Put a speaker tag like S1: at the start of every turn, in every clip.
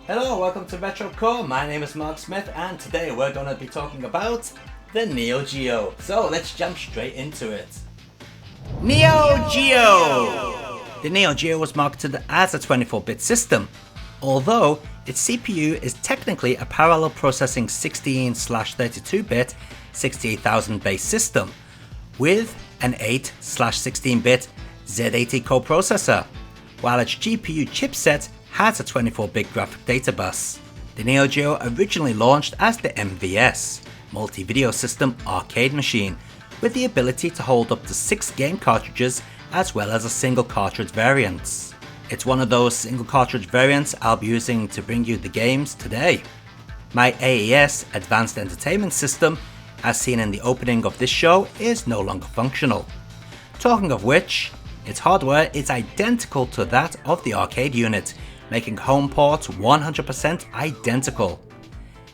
S1: Hello, welcome to Retro Core. My name is Mark Smith and today we're going to be talking about the Neo Geo. So let's jump straight into it. Neo Geo! The Neo Geo was marketed as a 24-bit system, although its CPU is technically a parallel processing 16/32-bit 68000 base system with an 8/16-bit Z80 coprocessor, while its GPU chipset has a 24-bit graphic data bus. The Neo Geo originally launched as the MVS, Multi-Video System Arcade Machine, with the ability to hold up to 6 game cartridges as well as a single cartridge variant. It's one of those single cartridge variants I'll be using to bring you the games today. My AES Advanced Entertainment System, as seen in the opening of this show, is no longer functional. Talking of which, its hardware is identical to that of the arcade unit, making home ports 100% identical.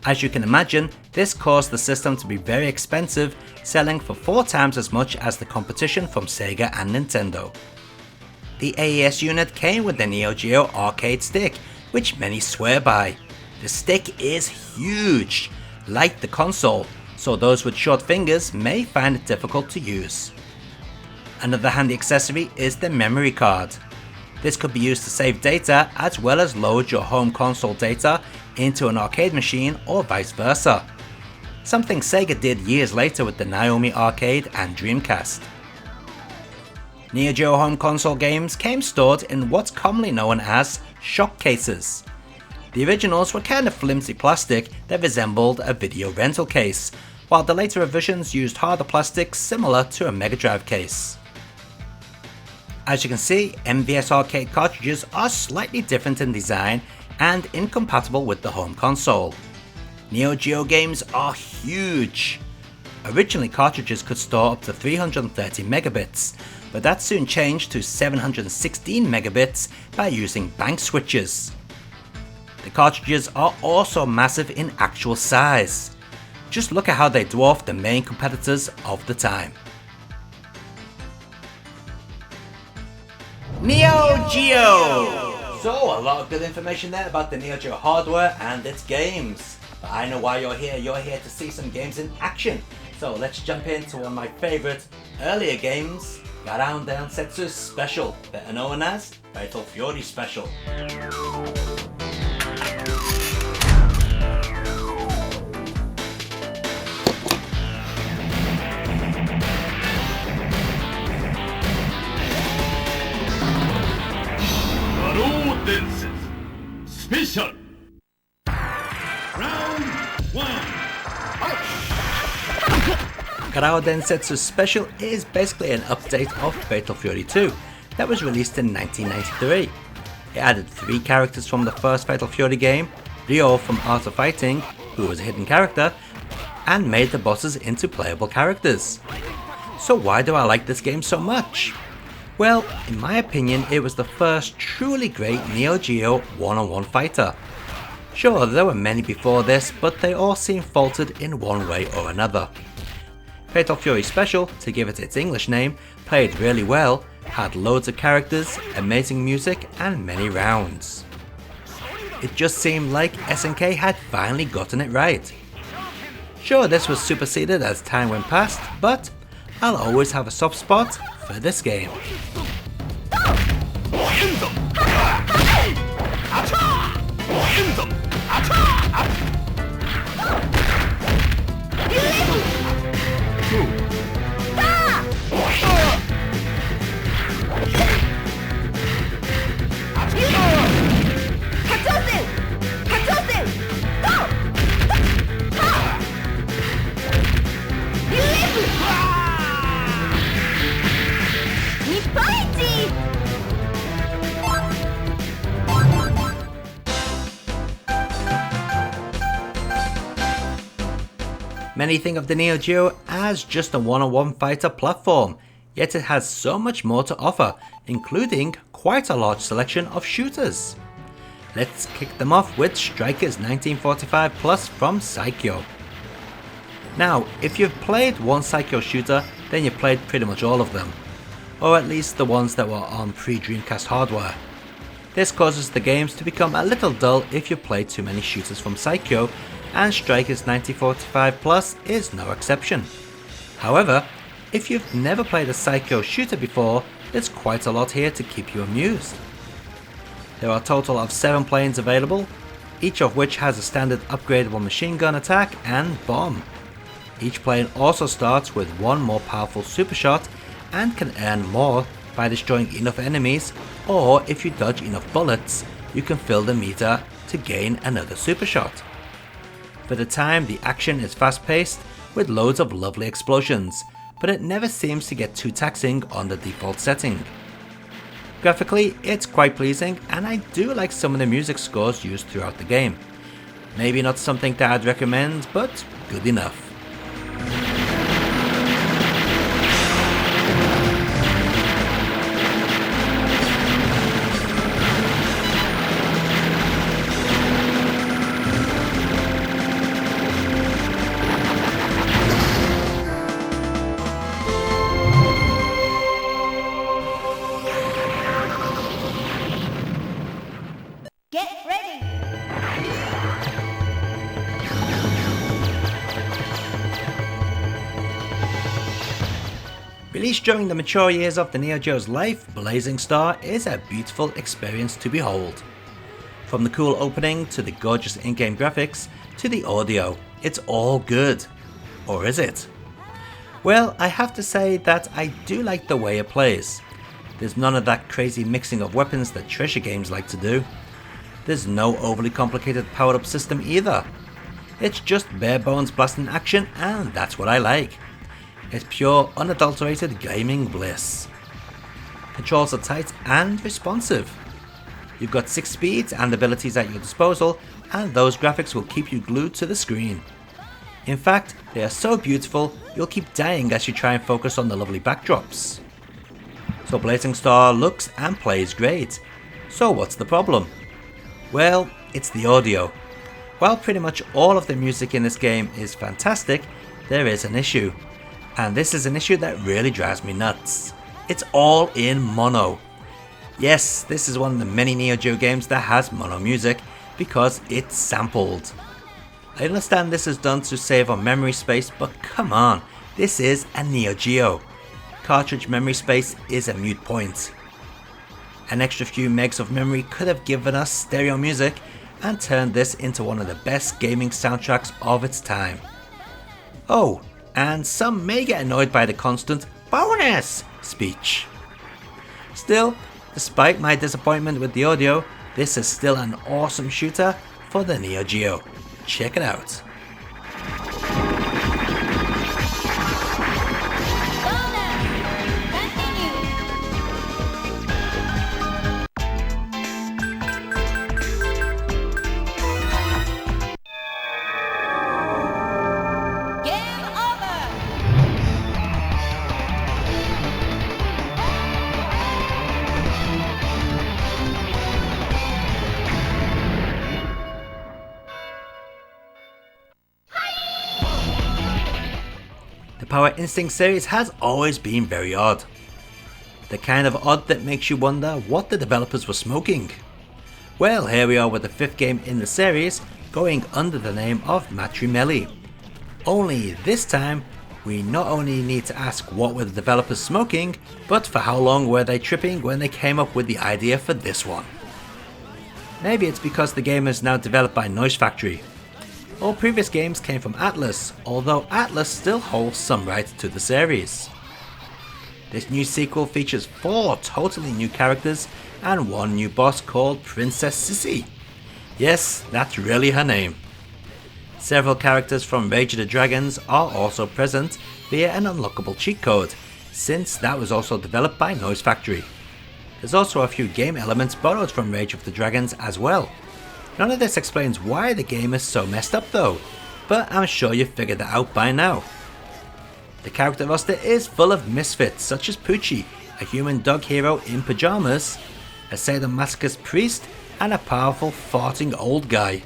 S1: As you can imagine, this caused the system to be very expensive, selling for 4 times as much as the competition from Sega and Nintendo. The AES unit came with the Neo Geo arcade stick, which many swear by. The stick is huge, like the console, so those with short fingers may find it difficult to use. Another handy accessory is the memory card. This could be used to save data as well as load your home console data into an arcade machine or vice versa. Something Sega did years later with the Naomi Arcade and Dreamcast. Neo Geo home console games came stored in what's commonly known as shock cases. The originals were kind of flimsy plastic that resembled a video rental case, while the later revisions used harder plastic similar to a Mega Drive case. As you can see, MVS arcade cartridges are slightly different in design and incompatible with the home console. Neo Geo games are huge. Originally, cartridges could store up to 330 megabits, but that soon changed to 716 megabits by using bank switches. The cartridges are also massive in actual size. Just look at how they dwarf the main competitors of the time. Neo Geo! So, a lot of good information there about the Neo Geo hardware and its games. But I know why you're here to see some games in action. So let's jump into one of my favourite earlier games, Garan Densetsu Special, better known as Fatal Fury Special.
S2: Special. Round 1.
S1: Garan Densetsu Special is basically an update of Fatal Fury 2 that was released in 1993. It added 3 characters from the first Fatal Fury game, Ryo from Art of Fighting, who was a hidden character, and made the bosses into playable characters. So why do I like this game so much? Well, in my opinion, it was the first truly great Neo Geo one-on-one fighter. Sure, there were many before this, but they all seem faulted in one way or another. Fatal Fury Special, to give it its English name, played really well, had loads of characters, amazing music, and many rounds. It just seemed like SNK had finally gotten it right. Sure, this was superseded as time went past, but I'll always have a soft spot for this game. Many think of the Neo Geo as just a one-on-one fighter platform, yet it has so much more to offer, including quite a large selection of shooters. Let's kick them off with Strikers 1945 Plus from Psikyo. Now, if you've played one Psikyo shooter, then you've played pretty much all of them, or at least the ones that were on pre-Dreamcast hardware. This causes the games to become a little dull if you play too many shooters from Psikyo, and Strikers 1945 Plus is no exception. However, if you've never played a Psikyo shooter before, there's quite a lot here to keep you amused. There are a total of 7 planes available, each of which has a standard upgradable machine gun attack and bomb. Each plane also starts with one more powerful super shot and can earn more by destroying enough enemies, or if you dodge enough bullets, you can fill the meter to gain another super shot. For the time, the action is fast paced with loads of lovely explosions, but it never seems to get too taxing on the default setting. Graphically, it's quite pleasing, and I do like some of the music scores used throughout the game. Maybe not something that I'd recommend, but good enough.
S2: Get ready!
S1: Released during the mature years of the Neo Geo's life, Blazing Star is a beautiful experience to behold. From the cool opening to the gorgeous in-game graphics to the audio, it's all good. Or is it? Well, I have to say that I do like the way it plays. There's none of that crazy mixing of weapons that treasure games like to do. There's no overly complicated powered up system either. It's just bare bones blasting action, and that's what I like. It's pure unadulterated gaming bliss. Controls are tight and responsive. You've got 6 speeds and abilities at your disposal, and those graphics will keep you glued to the screen. In fact, they are so beautiful, you'll keep dying as you try and focus on the lovely backdrops. So Blazing Star looks and plays great. So what's the problem? Well, it's the audio. While pretty much all of the music in this game is fantastic, there is an issue. And this is an issue that really drives me nuts. It's all in mono. Yes, this is one of the many Neo Geo games that has mono music because it's sampled. I understand this is done to save on memory space, but come on, this is a Neo Geo. Cartridge memory space is a moot point. An extra few megs of memory could have given us stereo music and turned this into one of the best gaming soundtracks of its time. Oh, and some may get annoyed by the constant bonus speech. Still, despite my disappointment with the audio, this is still an awesome shooter for the Neo Geo. Check it out. The Power Instinct series has always been very odd. The kind of odd that makes you wonder what the developers were smoking. Well, here we are with the 5th game in the series, going under the name of Matrimeli. Only this time, we not only need to ask what were the developers smoking, but for how long were they tripping when they came up with the idea for this one. Maybe it's because the game is now developed by Noise Factory. All previous games came from Atlas, although Atlas still holds some rights to the series. This new sequel features 4 totally new characters and 1 new boss called Princess Sissy. Yes, that's really her name. Several characters from Rage of the Dragons are also present via an unlockable cheat code, since that was also developed by Noise Factory. There's also a few game elements borrowed from Rage of the Dragons as well. None of this explains why the game is so messed up though. but I'm sure you've figured that out by now. The character roster is full of misfits such as Poochie, a human dog hero in pajamas, a sadomasochist priest, and a powerful farting old guy.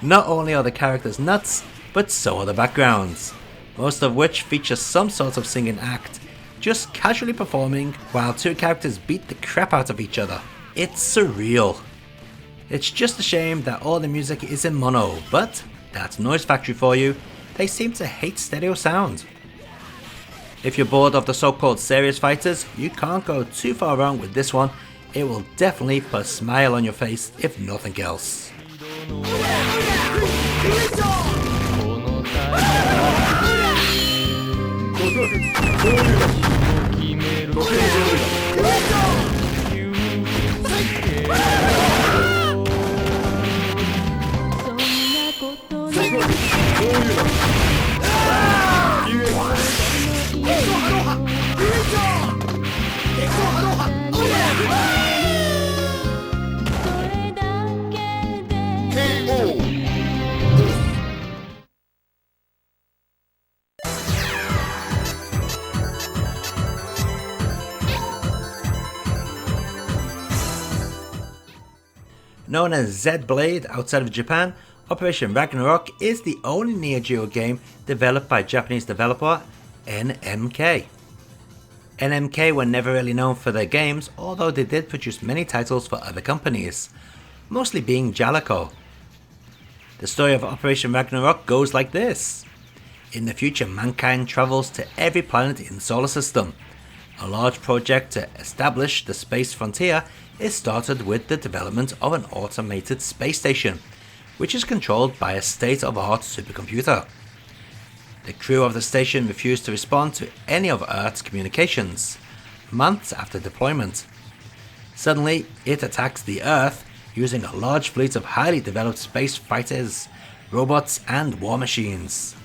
S1: Not only are the characters nuts, but so are the backgrounds, most of which feature some sort of singing act, just casually performing while two characters beat the crap out of each other. It's surreal. It's just a shame that all the music is in mono, but that's Noise Factory for you. They seem to hate stereo sound. If you're bored of the so-called serious fighters, you can't go too far wrong with this one. It will definitely put a smile on your face if nothing else. Known as Z-Blade outside of Japan, Operation Ragnarok is the only Neo Geo game developed by Japanese developer NMK. NMK were never really known for their games, although they did produce many titles for other companies, mostly being Jaleco. The story of Operation Ragnarok goes like this. In the future, mankind travels to every planet in the solar system. A large project to establish the space frontier is started with the development of an automated space station, which is controlled by a state-of-the-art supercomputer. The crew of the station refused to respond to any of Earth's communications, months after deployment. Suddenly, it attacks the Earth using a large fleet of highly developed space fighters, robots, and war machines.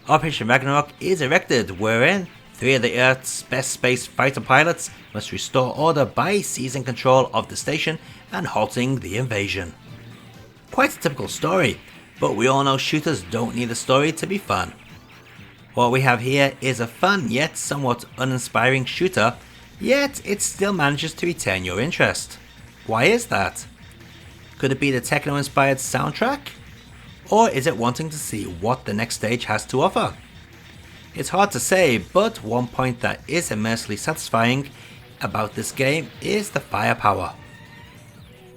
S1: Operation Ragnarok is erected, wherein 3 of the Earth's best space fighter pilots must restore order by seizing control of the station and halting the invasion. Quite a typical story, but we all know shooters don't need a story to be fun. What we have here is a fun yet somewhat uninspiring shooter, yet it still manages to retain your interest. Why is that? Could it be the techno-inspired soundtrack? Or is it wanting to see what the next stage has to offer? It's hard to say, but one point that is immensely satisfying about this game is the firepower.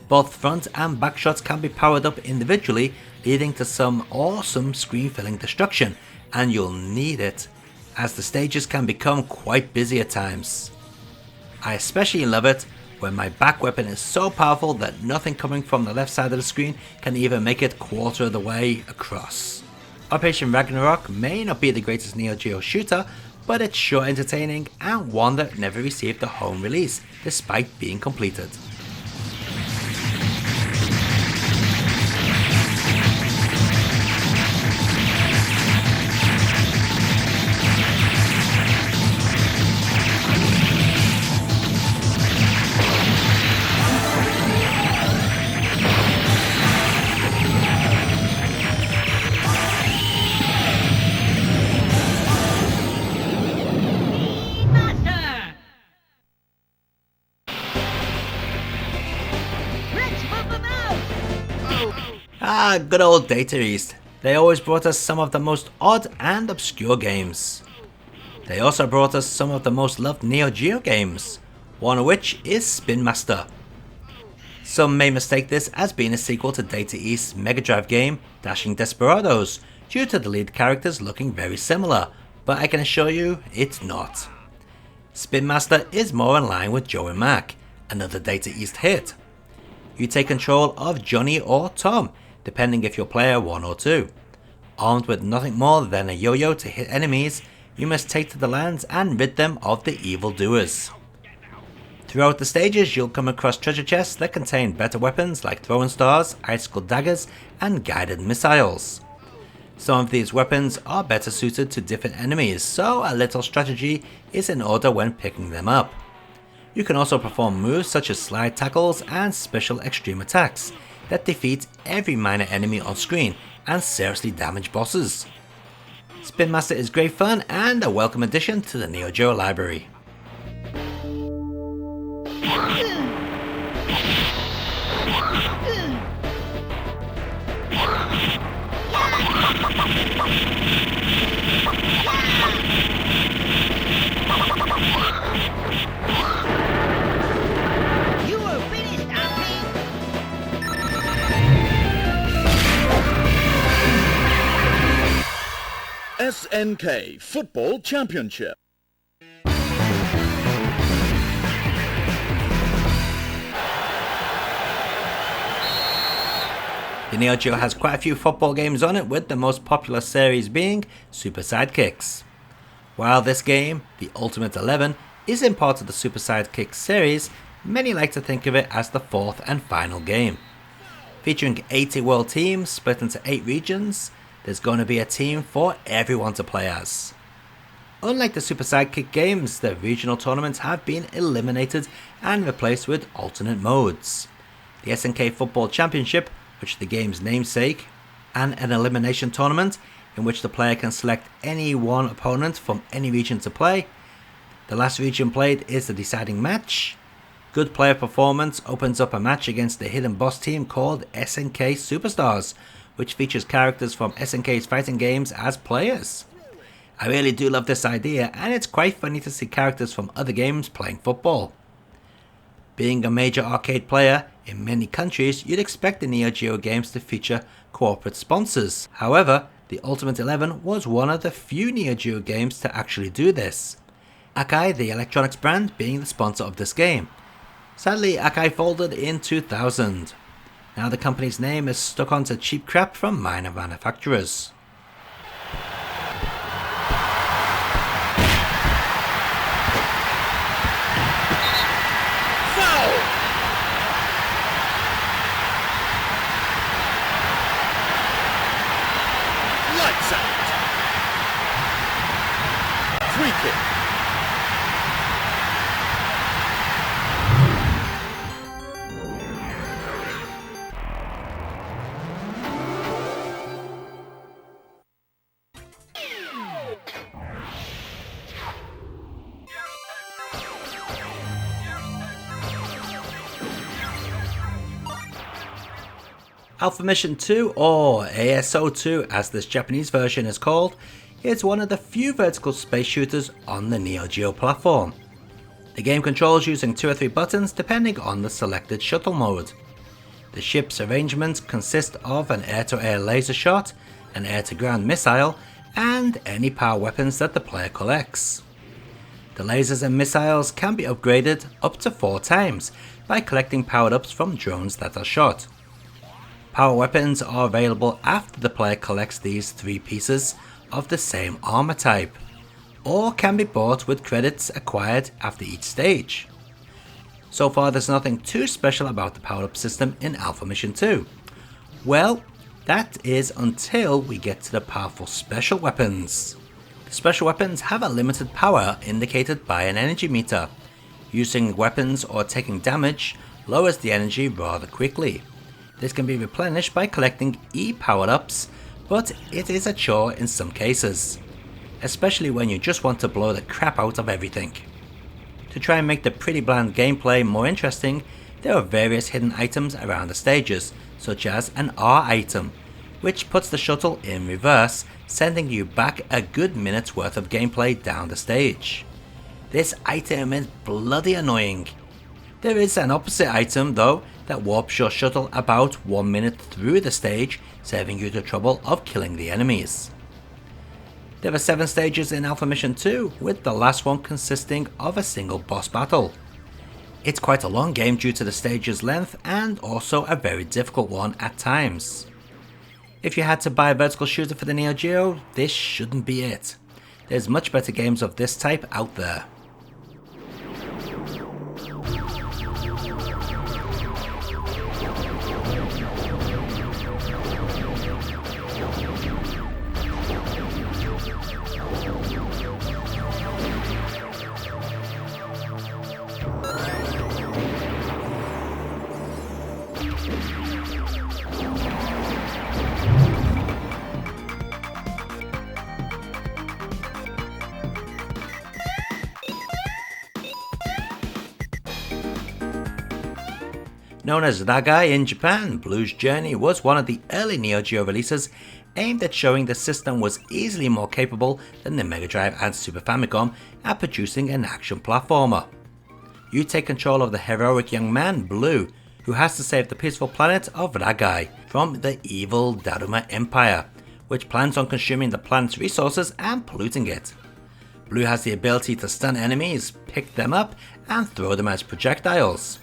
S1: Both front and back shots can be powered up individually, leading to some awesome screen-filling destruction, and you'll need it, as the stages can become quite busy at times. I especially love it when my back weapon is so powerful that nothing coming from the left side of the screen can even make it quarter of the way across. Operation Ragnarok may not be the greatest Neo Geo shooter, but it's sure entertaining and one that never received a home release, despite being completed. Good old Data East. They always brought us some of the most odd and obscure games. They also brought us some of the most loved Neo Geo games, one of which is Spin Master. Some may mistake this as being a sequel to Data East's Mega Drive game, Dashing Desperados, due to the lead characters looking very similar, but I can assure you it's not. Spin Master is more in line with Joe and Mac, another Data East hit. You take control of Johnny or Tom, depending if you're player 1 or 2. Armed with nothing more than a yo-yo to hit enemies, you must take to the lands and rid them of the evildoers. Throughout the stages, you'll come across treasure chests that contain better weapons like throwing stars, icicle daggers, and guided missiles. Some of these weapons are better suited to different enemies, so a little strategy is in order when picking them up. You can also perform moves such as slide tackles and special extreme attacks that defeat every minor enemy on screen and seriously damage bosses. Spin Master is great fun and a welcome addition to the Neo Geo library.
S2: Snk Football Championship.
S1: The Neo Geo has quite a few football games on it, with the most popular series being Super Sidekicks. While this game, the Ultimate 11, isn't part of the Super Sidekicks series, many like to think of it as the fourth and final game. Featuring 80 world teams split into 8 regions, there's going to be a team for everyone to play as. Unlike the Super Sidekick games, the regional tournaments have been eliminated and replaced with alternate modes. The Snk Football Championship, which is the game's namesake, and an elimination tournament in which the player can select any one opponent from any region to play. The last region played is the deciding match. Good player performance opens up a match against the hidden boss team called Snk Superstars, which features characters from Snk's fighting games as players. I really do love this idea, and it's quite funny to see characters from other games playing football. Being a major arcade player, in many countries you'd expect the Neo Geo games to feature corporate sponsors. However, the Ultimate 11 was one of the few Neo Geo games to actually do this, Akai, the electronics brand, being the sponsor of this game. Sadly, Akai folded in 2000. Now the company's name is stuck onto cheap crap from minor manufacturers.
S2: Foul! Lights out! Free kick!
S1: Alpha Mission 2, or ASO2 as this Japanese version is called, is one of the few vertical space shooters on the Neo Geo platform. The game controls using 2 or 3 buttons depending on the selected shuttle mode. The ship's arrangements consist of an air-to-air laser shot, an air-to-ground missile, and any power weapons that the player collects. The lasers and missiles can be upgraded up to 4 times by collecting powered-ups from drones that are shot. Power weapons are available after the player collects these 3 pieces of the same armor type, or can be bought with credits acquired after each stage. So far there's nothing too special about the power-up system in Alpha Mission 2. Well, that is until we get to the powerful special weapons. The special weapons have a limited power indicated by an energy meter. Using weapons or taking damage lowers the energy rather quickly. This can be replenished by collecting E-powered-ups, but it is a chore in some cases, especially when you just want to blow the crap out of everything. To try and make the pretty bland gameplay more interesting, there are various hidden items around the stages, such as an R item, which puts the shuttle in reverse, sending you back a good minute's worth of gameplay down the stage. This item is bloody annoying. There is an opposite item though that warps your shuttle about 1 minute through the stage, saving you the trouble of killing the enemies. There are 7 stages in Alpha Mission 2, with the last one consisting of a single boss battle. It's quite a long game due to the stage's length, and also a very difficult one at times. If you had to buy a vertical shooter for the Neo Geo, this shouldn't be it. There's much better games of this type out there. Known as Ragai in Japan, Blue's Journey was one of the early Neo Geo releases aimed at showing the system was easily more capable than the Mega Drive and Super Famicom at producing an action platformer. You take control of the heroic young man, Blue, who has to save the peaceful planet of Ragai from the evil Daruma Empire, which plans on consuming the planet's resources and polluting it. Blue has the ability to stun enemies, pick them up, and throw them as projectiles.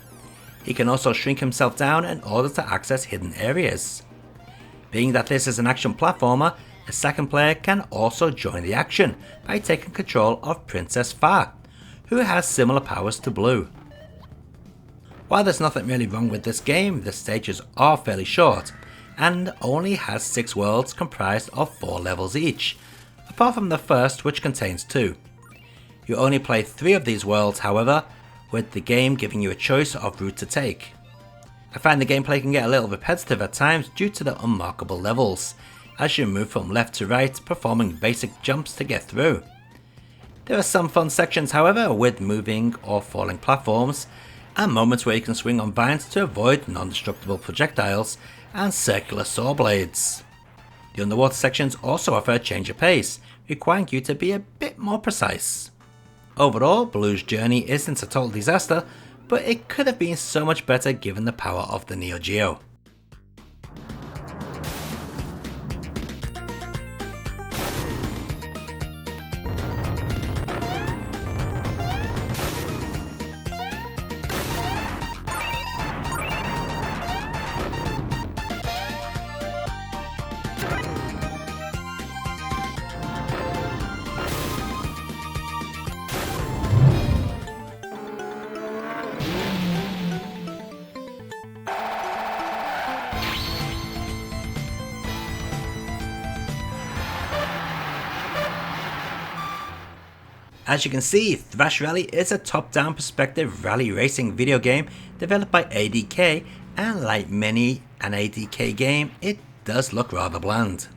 S1: He can also shrink himself down in order to access hidden areas. Being that this is an action platformer, a second player can also join the action by taking control of Princess Fa, who has similar powers to Blue. While there's nothing really wrong with this game, the stages are fairly short, and only has 6 worlds comprised of 4 levels each, apart from the first, which contains 2. You only play 3 of these worlds, however, with the game giving you a choice of route to take. I find the gameplay can get a little repetitive at times due to the unmarkable levels, as you move from left to right, performing basic jumps to get through. There are some fun sections, however, with moving or falling platforms, and moments where you can swing on vines to avoid non-destructible projectiles and circular saw blades. The underwater sections also offer a change of pace, requiring you to be a bit more precise. Overall, Blue's Journey isn't a total disaster, but it could have been so much better given the power of the Neo Geo. As you can see, Thrash Rally is a top-down perspective rally racing video game developed by ADK, and like many an ADK game, it does look rather bland.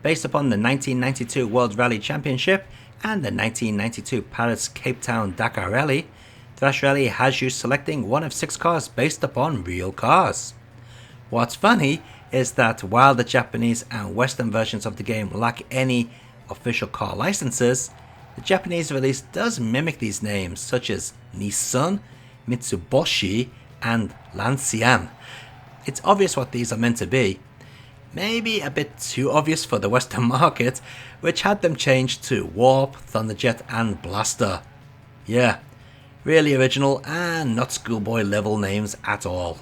S1: Based upon the 1992 World Rally Championship and the 1992 Paris Cape Town Dakar Rally, Thrash Rally has you selecting one of 6 cars based upon real cars. What's funny is that while the Japanese and Western versions of the game lack any official car licenses, the Japanese release does mimic these names, such as Nissan, Mitsubishi, and Lancian. It's obvious what these are meant to be. Maybe a bit too obvious for the Western market, which had them changed to Warp, Thunderjet, and Blaster. Yeah, really original and not schoolboy level names at all.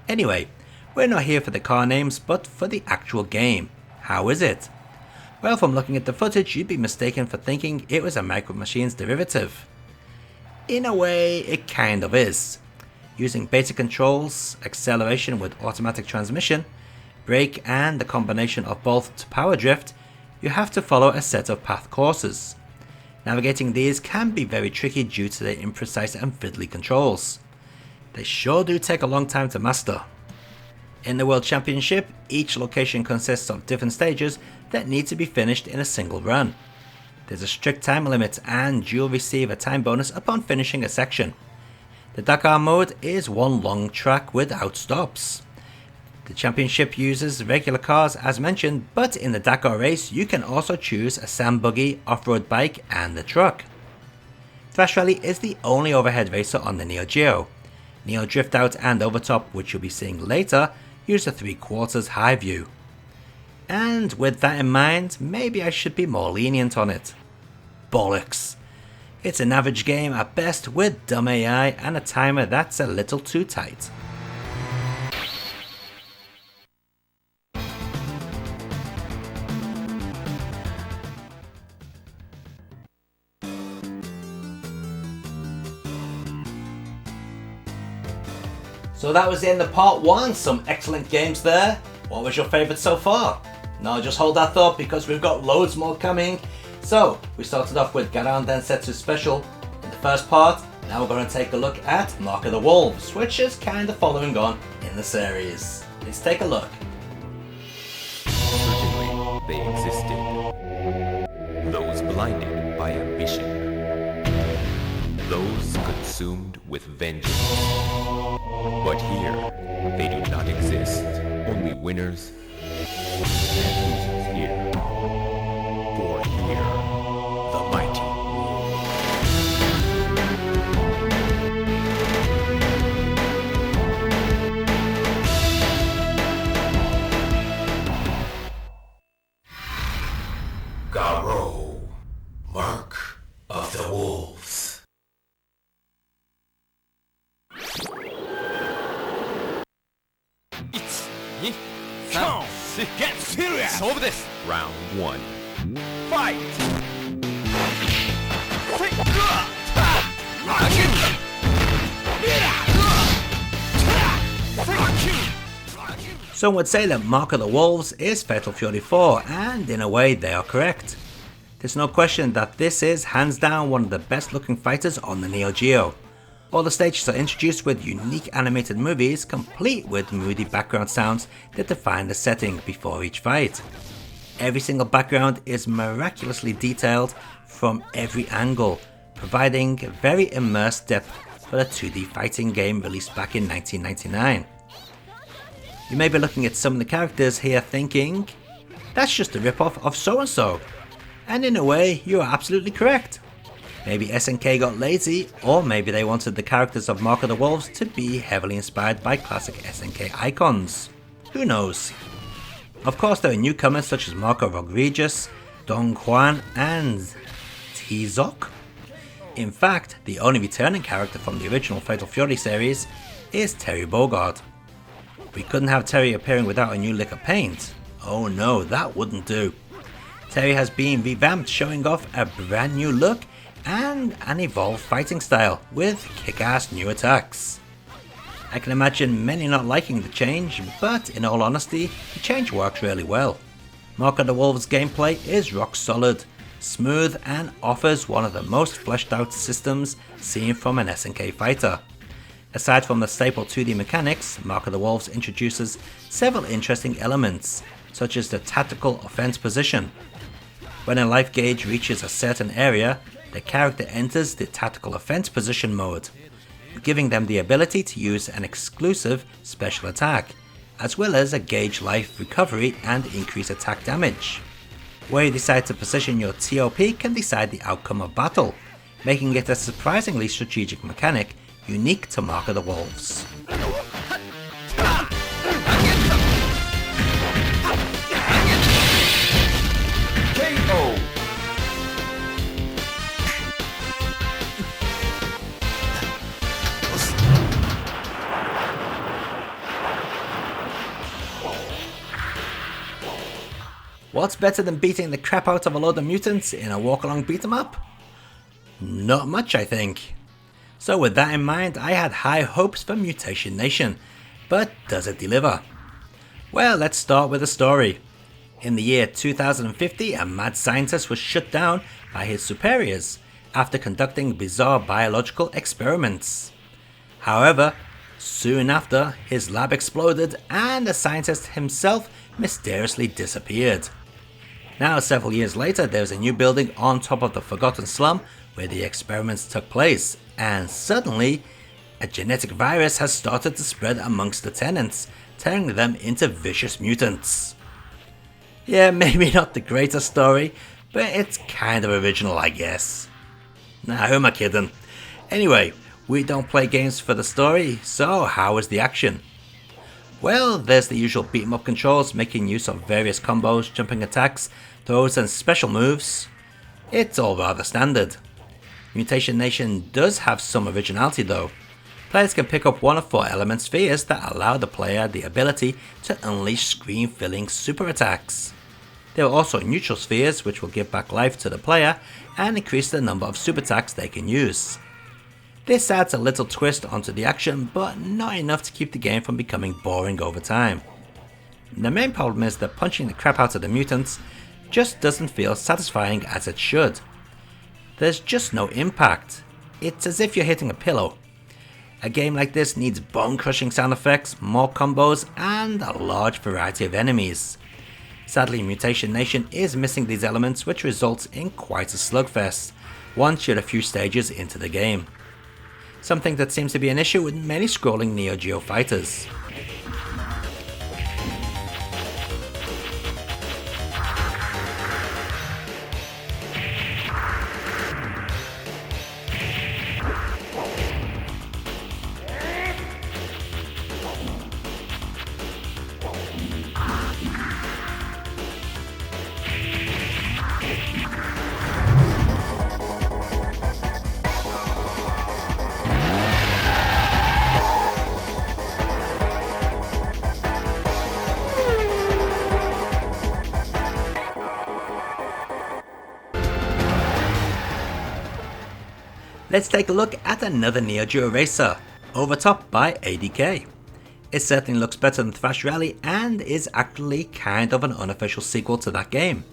S1: Anyway, we're not here for the car names, but for the actual game. How is it? Well, from looking at the footage, you'd be mistaken for thinking it was a Micro Machines derivative. In a way, it kind of is. Using basic controls, acceleration with automatic transmission, brake, and a combination of both to power drift, you have to follow a set of path courses. Navigating these can be very tricky due to their imprecise and fiddly controls. They sure do take a long time to master. In the World Championship, each location consists of different stages that need to be finished in a single run. There's a strict time limit, and you'll receive a time bonus upon finishing a section. The Dakar mode is one long track without stops. The championship uses regular cars as mentioned, but in the Dakar race you can also choose a sand buggy, off-road bike, and a truck. Thrash Rally is the only overhead racer on the Neo Geo. Neo Drift Out and Overtop, which you'll be seeing later, use a 3/4 high view. And with that in mind, maybe I should be more lenient on it. Bollocks. It's an average game at best with dumb AI and a timer that's a little too tight. So that was the end of part 1, some excellent games there. What was your favourite so far? No, just hold that thought because we've got loads more coming. So, we started off with Garan Densetsu Special in the first part. Now we're going to take a look at Mark of the Wolves, which is kind of following on in the series. Let's take a look.
S3: Certainly, they existed. Those blinded by ambition. Those consumed with vengeance. But here, they do not exist. Only winners and losers here. For here, the mighty rule. Garo, Mark of the Wolves.
S2: Get serious!
S3: Round 1.
S2: Fight!
S1: Some would say that Mark of the Wolves is Fatal Fury 4, and in a way they are correct. There's no question that this is hands down one of the best looking fighters on the Neo Geo. All the stages are introduced with unique animated movies, complete with moody background sounds that define the setting before each fight. Every single background is miraculously detailed from every angle, providing very immersed depth for the 2D fighting game released back in 1999. You may be looking at some of the characters here thinking, that's just a rip-off of so-and-so. And in a way, you are absolutely correct. Maybe SNK got lazy, or maybe they wanted the characters of Mark of the Wolves to be heavily inspired by classic SNK icons. Who knows? Of course, there are newcomers such as Marco Rodriguez, Don Juan, and T-Zoc. In fact, the only returning character from the original Fatal Fury series is Terry Bogard. We couldn't have Terry appearing without a new lick of paint. Oh no, that wouldn't do. Terry has been revamped, showing off a brand new look and an evolved fighting style with kick-ass new attacks. I can imagine many not liking the change, but in all honesty, the change works really well. Mark of the Wolves gameplay is rock solid, smooth, and offers one of the most fleshed out systems seen from an SNK fighter. Aside from the staple 2D mechanics, Mark of the Wolves introduces several interesting elements, such as the tactical offense position. When a life gauge reaches a certain area, the character enters the tactical offense position mode, giving them the ability to use an exclusive special attack, as well as a gauge life recovery and increase attack damage. Where you decide to position your TOP can decide the outcome of battle, making it a surprisingly strategic mechanic unique to Mark of the Wolves.
S3: KO!
S1: What's better than beating the crap out of a load of mutants in a walk-along beat-em-up? Not much, I think. So with that in mind, I had high hopes for Mutation Nation, but does it deliver? Well, let's start with the story. In the year 2050, a mad scientist was shut down by his superiors after conducting bizarre biological experiments. However, soon after, his lab exploded and the scientist himself mysteriously disappeared. Now, several years later, there's a new building on top of the forgotten slum where the experiments took place, and suddenly, a genetic virus has started to spread amongst the tenants, turning them into vicious mutants. Yeah, maybe not the greatest story, but it's kind of original, I guess. Nah, who am I kidding? Anyway, we don't play games for the story, so how is the action? Well, there's the usual beat 'em up controls, making use of various combos, jumping attacks, throws and special moves. It's all rather standard. Mutation Nation does have some originality though. Players can pick up one of 4 element spheres that allow the player the ability to unleash screen-filling super attacks. There are also neutral spheres which will give back life to the player and increase the number of super attacks they can use. This adds a little twist onto the action, but not enough to keep the game from becoming boring over time. The main problem is that punching the crap out of the mutants just doesn't feel satisfying as it should. There's just no impact. It's as if you're hitting a pillow. A game like this needs bone-crushing sound effects, more combos, and a large variety of enemies. Sadly, Mutation Nation is missing these elements, which results in quite a slugfest once you're a few stages into the game. something that seems to be an issue with many scrolling Neo Geo fighters. Let's take a look at another Neo Geo racer, Overtop by ADK. It certainly looks better than Thrash Rally and is actually kind of an unofficial sequel to that game.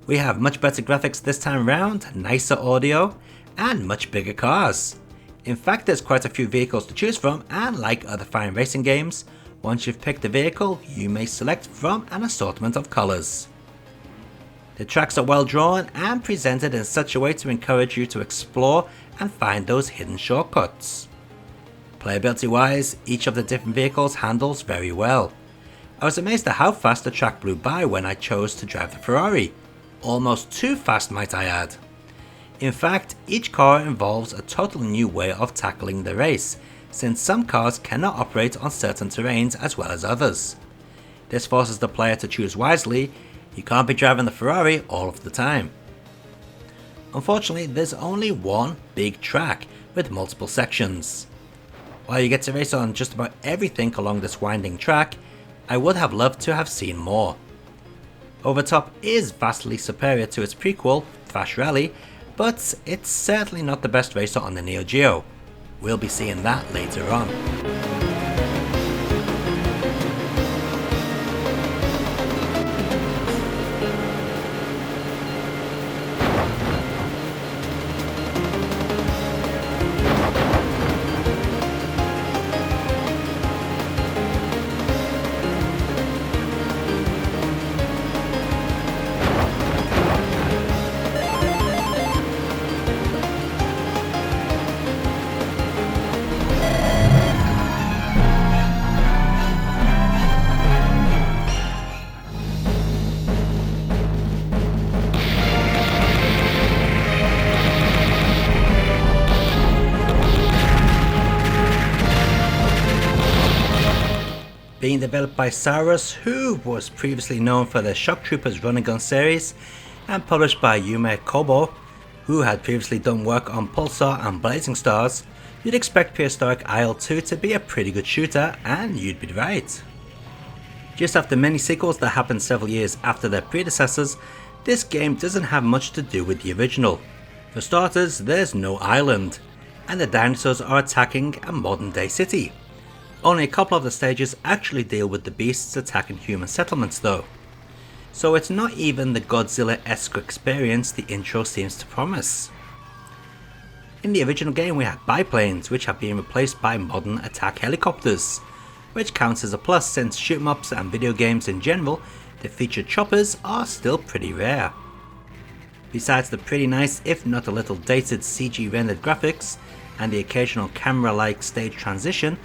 S1: We have much better graphics this time round, nicer audio, and much bigger cars. In fact, there's quite a few vehicles to choose from, and like other fine racing games, once you've picked a vehicle, you may select from an assortment of colours. The tracks are well drawn and presented in such a way to encourage you to explore and find those hidden shortcuts. Playability wise, each of the different vehicles handles very well. I was amazed at how fast the track blew by when I chose to drive the Ferrari. Almost too fast, might I add. In fact, each car involves a totally new way of tackling the race, since some cars cannot operate on certain terrains as well as others. This forces the player to choose wisely. You can't be driving the Ferrari all of the time. Unfortunately, there's only one big track with multiple sections. While you get to race on just about everything along this winding track, I would have loved to have seen more. Overtop is vastly superior to its prequel, Thrash Rally, but it's certainly not the best racer on the Neo Geo. We'll be seeing that later on. Being developed by Saurus, who was previously known for the Shock Troopers Run and Gun series, and published by Yume Kobo, who had previously done work on Pulsar and Blazing Stars, you'd expect Prehistoric IL-2 to be a pretty good shooter, and you'd be right. Just after many sequels that happened several years after their predecessors, this game doesn't have much to do with the original. For starters, there's no island, and the dinosaurs are attacking a modern day city. Only a couple of the stages actually deal with the beasts attacking human settlements though. So it's not even the Godzilla-esque experience the intro seems to promise. In the original game we had biplanes, which have been replaced by modern attack helicopters, which counts as a plus since shoot 'em ups and video games in general, the featured choppers are still pretty rare. Besides the pretty nice if not a little dated CG rendered graphics and the occasional camera-like stage transition,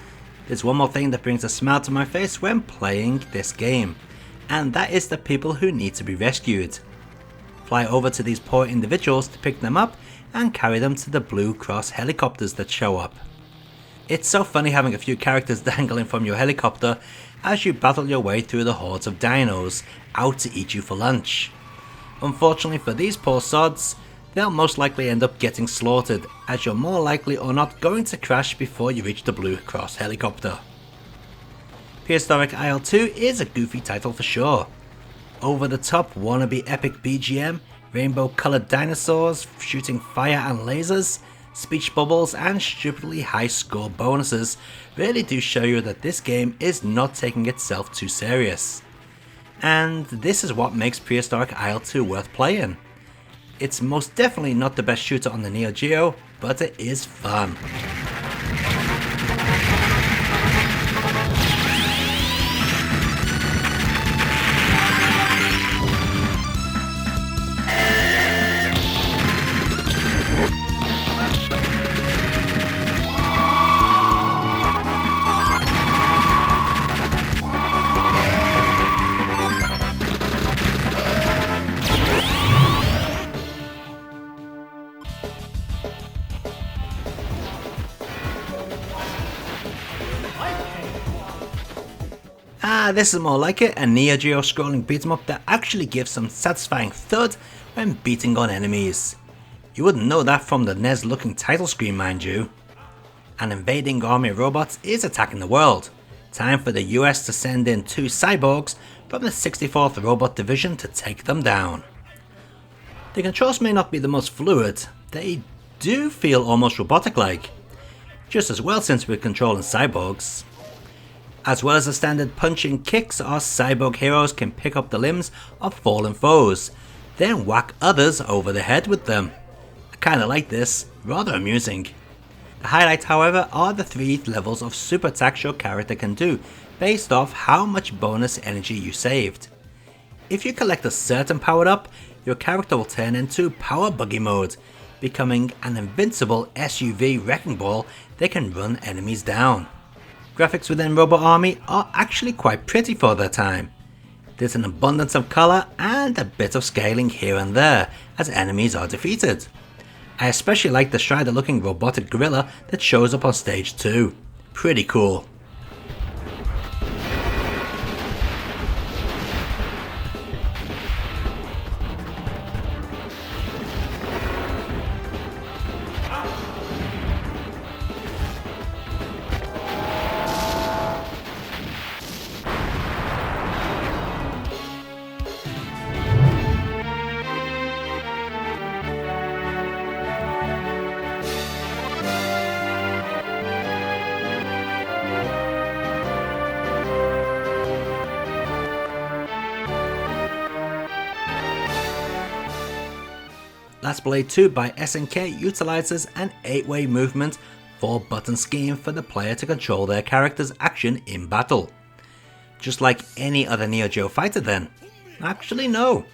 S1: there's one more thing that brings a smile to my face when playing this game, and that is the people who need to be rescued. Fly over to these poor individuals to pick them up and carry them to the Blue Cross helicopters that show up. It's so funny having a few characters dangling from your helicopter as you battle your way through the hordes of dinos out to eat you for lunch. Unfortunately for these poor sods, they'll most likely end up getting slaughtered, as you're more likely or not going to crash before you reach the Blue Cross helicopter. Prehistoric IL-2 is a goofy title for sure. Over the top wannabe epic BGM, rainbow coloured dinosaurs, shooting fire and lasers, speech bubbles and stupidly high score bonuses really do show you that this game is not taking itself too serious. And this is what makes Prehistoric IL-2 worth playing. It's most definitely not the best shooter on the Neo Geo, but it is fun. This is more like it, a Neo Geo scrolling beat 'em up that actually gives some satisfying thud when beating on enemies. You wouldn't know that from the NES looking title screen, mind you. An invading army of robots is attacking the world. Time for the US to send in 2 cyborgs from the 64th Robot Division to take them down. The controls may not be the most fluid, they do feel almost robotic-like. Just as well since we're controlling cyborgs. As well as the standard punching kicks, our cyborg heroes can pick up the limbs of fallen foes, then whack others over the head with them. I kinda like this, rather amusing. The highlight, however, are the 3 levels of super attacks your character can do, based off how much bonus energy you saved. If you collect a certain power up, your character will turn into Power Buggy mode, becoming an invincible SUV wrecking ball that can run enemies down. Graphics within Robot Army are actually quite pretty for their time. There's an abundance of colour and a bit of scaling here and there as enemies are defeated. I especially like the Strider looking robotic gorilla that shows up on stage 2. Pretty cool. Last Blade 2 by Snk utilizes an 8-way movement 4-button scheme for the player to control their character's action in battle. Just like any other Neo Geo fighter then? Actually no.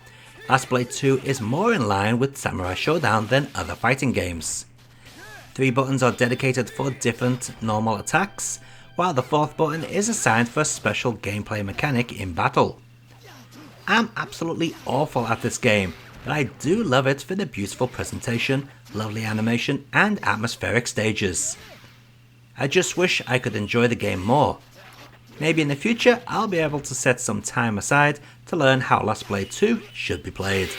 S1: Last Blade 2 is more in line with Samurai Shodown than other fighting games. 3 buttons are dedicated for different normal attacks, while the 4th button is assigned for a special gameplay mechanic in battle. I'm absolutely awful at this game, but I do love it for the beautiful presentation, lovely animation and atmospheric stages. I just wish I could enjoy the game more. Maybe in the future I'll be able to set some time aside to learn how Last Blade 2 should be played.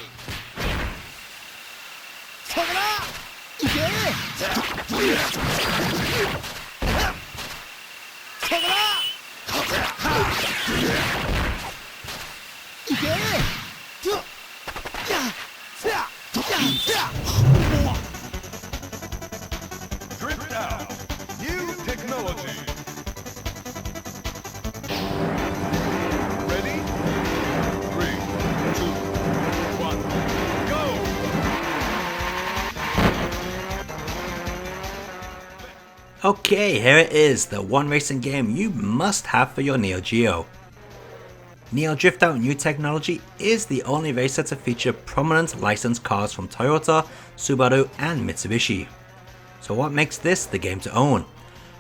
S2: Drift out. New technology. Ready? 3, 2, 1, go!
S1: Okay, here it is, the one racing game you must have for your Neo Geo. Neo Drift Out New Technology is the only racer to feature prominent licensed cars from Toyota, Subaru and Mitsubishi. So what makes this the game to own?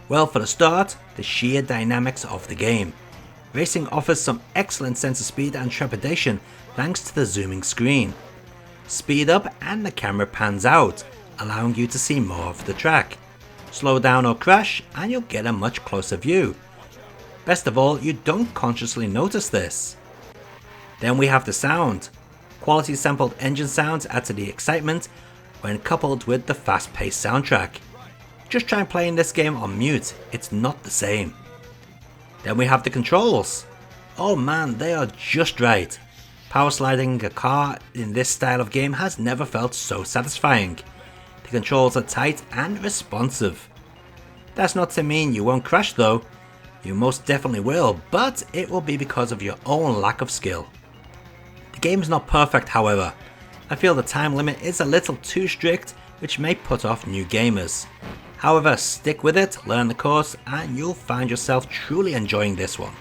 S1: Well, for the start, the sheer dynamics of the game. Racing offers some excellent sense of speed and trepidation thanks to the zooming screen. Speed up and the camera pans out, allowing you to see more of the track. Slow down or crash and you'll get a much closer view. Best of all, you don't consciously notice this. Then we have the sound. Quality sampled engine sounds add to the excitement when coupled with the fast-paced soundtrack. Just try playing this game on mute, it's not the same. Then we have the controls. Oh man, they are just right. Power sliding a car in this style of game has never felt so satisfying. The controls are tight and responsive. That's not to mean you won't crash though. You most definitely will, but it will be because of your own lack of skill. The game is not perfect, however. I feel the time limit is a little too strict, which may put off new gamers. However, stick with it, learn the course, and you'll find yourself truly enjoying this one.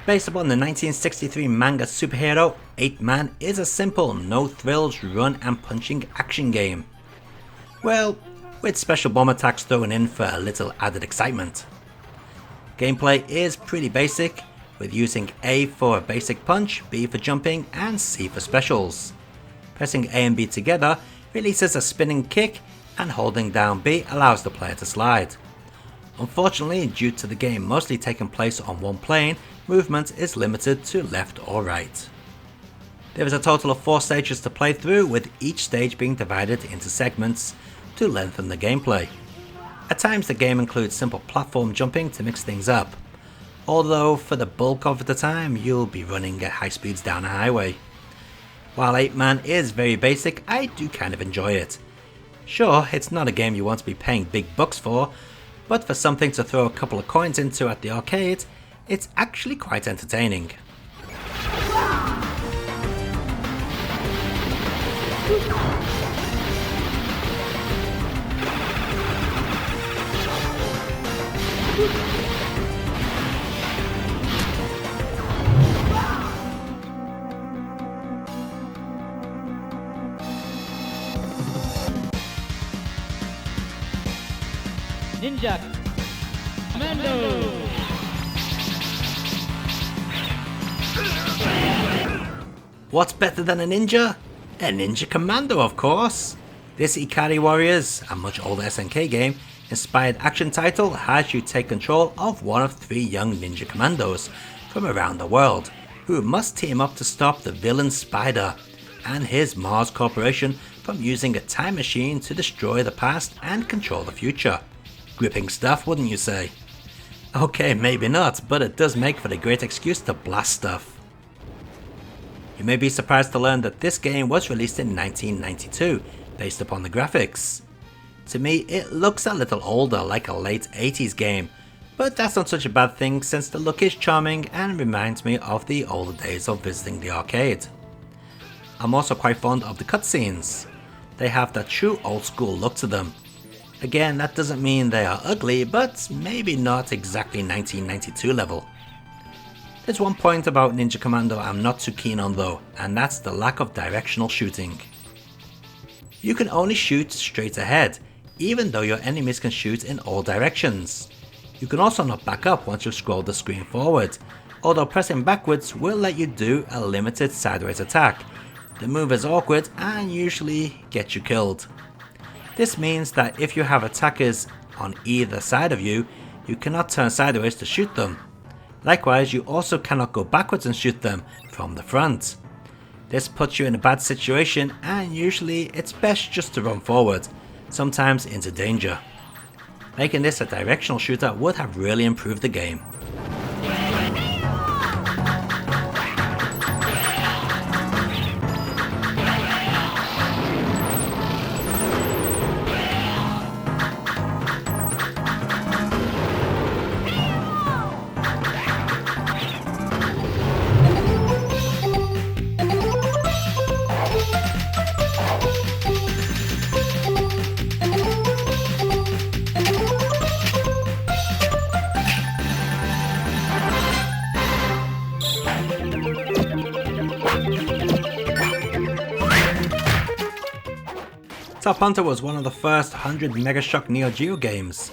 S1: Based upon the 1963 manga superhero, 8-Man is a simple, no-thrills run and punching action game. Well, with special bomb attacks thrown in for a little added excitement. Gameplay is pretty basic, with using A for a basic punch, B for jumping, and C for specials. Pressing A and B together releases a spinning kick, and holding down B allows the player to slide. Unfortunately, due to the game mostly taking place on one plane, movement is limited to left or right. There is a total of 4 stages to play through, with each stage being divided into segments to lengthen the gameplay. At times the game includes simple platform jumping to mix things up, although for the bulk of the time you'll be running at high speeds down a highway. While 8-Man is very basic, I do kind of enjoy it. Sure, it's not a game you want to be paying big bucks for, but for something to throw a couple of coins into at the arcade, it's actually quite entertaining.
S4: Ninja Commando.
S1: What's better than a ninja? A Ninja Commando, of course! This Ikari Warriors, a much older SNK game, inspired action title has you take control of one of 3 young ninja commandos from around the world, who must team up to stop the villain Spider and his Mars Corporation from using a time machine to destroy the past and control the future. Gripping stuff, wouldn't you say? Okay, maybe not, but it does make for a great excuse to blast stuff. You may be surprised to learn that this game was released in 1992, based upon the graphics. To me, it looks a little older, like a late 80s game, but that's not such a bad thing since the look is charming and reminds me of the older days of visiting the arcade. I'm also quite fond of the cutscenes. They have that true old school look to them. Again, that doesn't mean they are ugly, but maybe not exactly 1992 level. There's one point about Ninja Commando I'm not too keen on though, and that's the lack of directional shooting. You can only shoot straight ahead, even though your enemies can shoot in all directions. You can also not back up once you've scrolled the screen forward, although pressing backwards will let you do a limited sideways attack. The move is awkward and usually gets you killed. This means that if you have attackers on either side of you, you cannot turn sideways to shoot them. Likewise, you also cannot go backwards and shoot them from the front. This puts you in a bad situation, and usually it's best just to run forward, sometimes into danger. Making this a directional shooter would have really improved the game. Top Hunter was one of the first 100 Mega Shock Neo Geo games.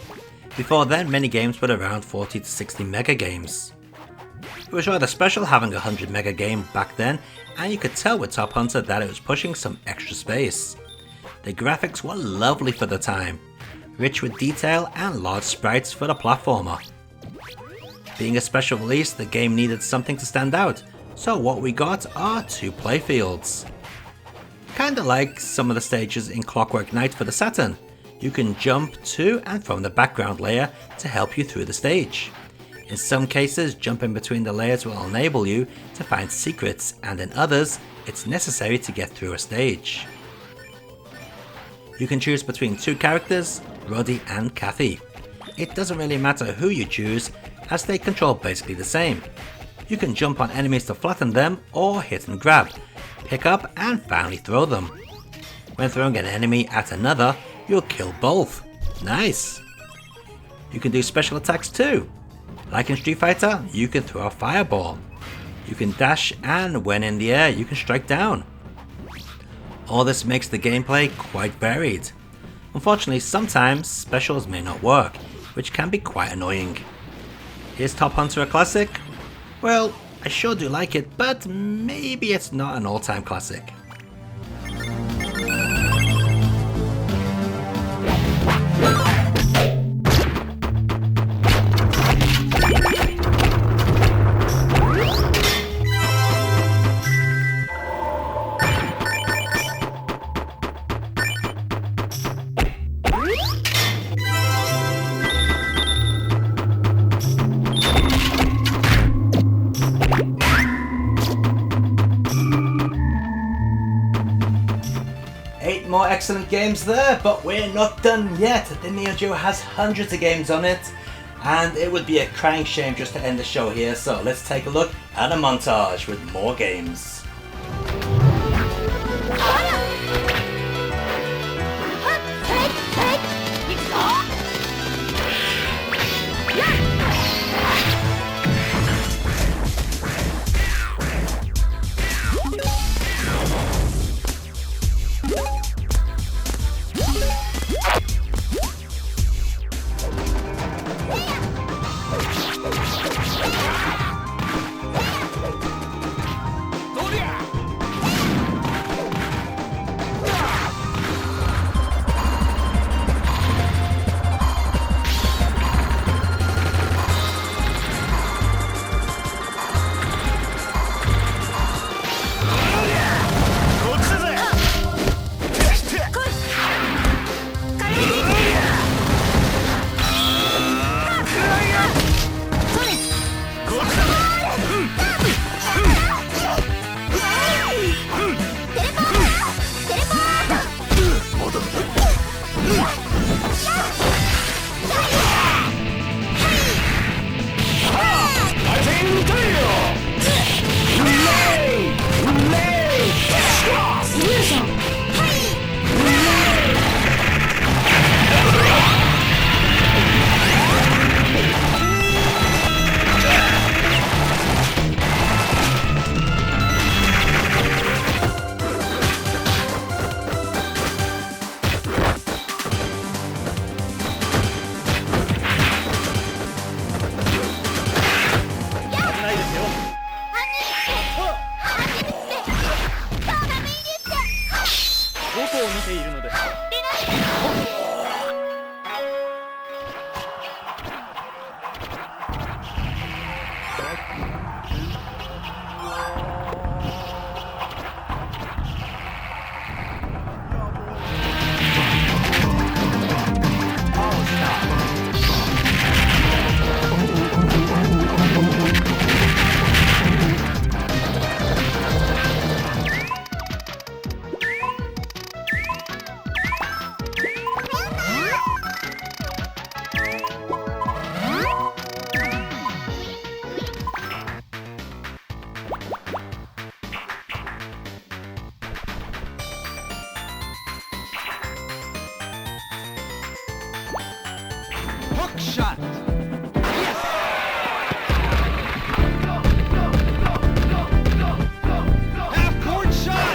S1: Before then, many games were around 40 to 60 Mega games. It was rather special having a 100 Mega game back then, and you could tell with Top Hunter that it was pushing some extra space. The graphics were lovely for the time, rich with detail and large sprites for the platformer. Being a special release, the game needed something to stand out, so what we got are 2 playfields. Kinda like some of the stages in Clockwork Knight for the Saturn. You can jump to and from the background layer to help you through the stage. In some cases, jumping between the layers will enable you to find secrets, and in others, it's necessary to get through a stage. You can choose between 2 characters, Roddy and Kathy. It doesn't really matter who you choose, as they control basically the same. You can jump on enemies to flatten them, or hit and grab, pick up and finally throw them. When throwing an enemy at another, you'll kill both. Nice! You can do special attacks too. Like in Street Fighter, you can throw a fireball. You can dash, and when in the air, you can strike down. All this makes the gameplay quite varied. Unfortunately, sometimes specials may not work, which can be quite annoying. Is Top Hunter a classic? Well, I sure do like it, but maybe it's not an all-time classic. More excellent games there, but we're not done yet. The Neo Geo has hundreds of games on it, and it would be a crying shame just to end the show here, so let's take a look at a montage with more games.
S2: Hook shot! Half-court shot!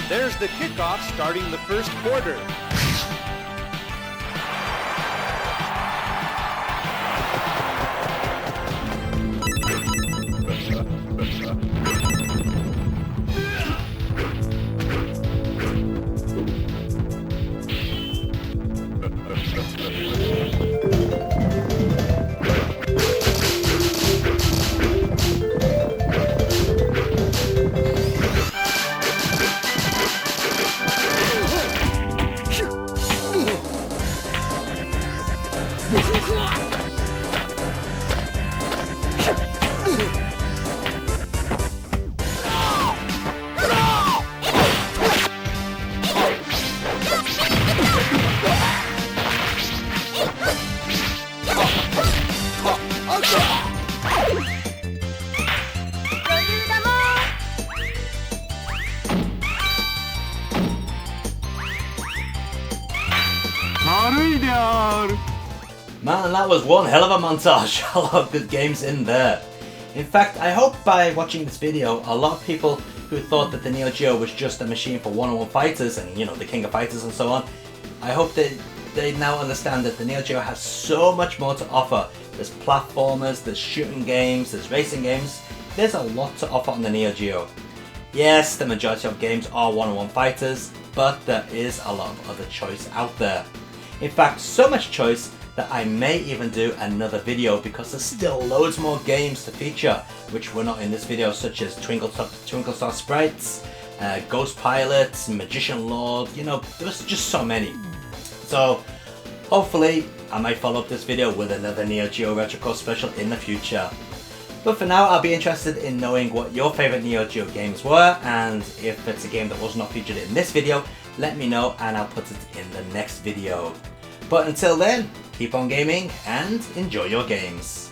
S2: There's the kickoff starting the first quarter.
S1: Man, that was one hell of a montage. A lot of good games in there. In fact, I hope by watching this video, a lot of people who thought that the Neo Geo was just a machine for one-on-one fighters and, you know, the king of fighters and so on, I hope that they now understand that the Neo Geo has so much more to offer. There's platformers, there's shooting games, there's racing games. There's a lot to offer on the Neo Geo. Yes, the majority of games are one-on-one fighters, but there is a lot of other choice out there. In fact, so much choice that I may even do another video because there's still loads more games to feature which were not in this video, such as Twinkle Star Sprites, Ghost Pilot, Magician Lord, you know, there's just so many. So hopefully I might follow up this video with another Neo Geo Retro special in the future. But for now, I'll be interested in knowing what your favourite Neo Geo games were, and if it's a game that was not featured in this video, let me know and I'll put it in the next video. But until then, keep on gaming and enjoy your games.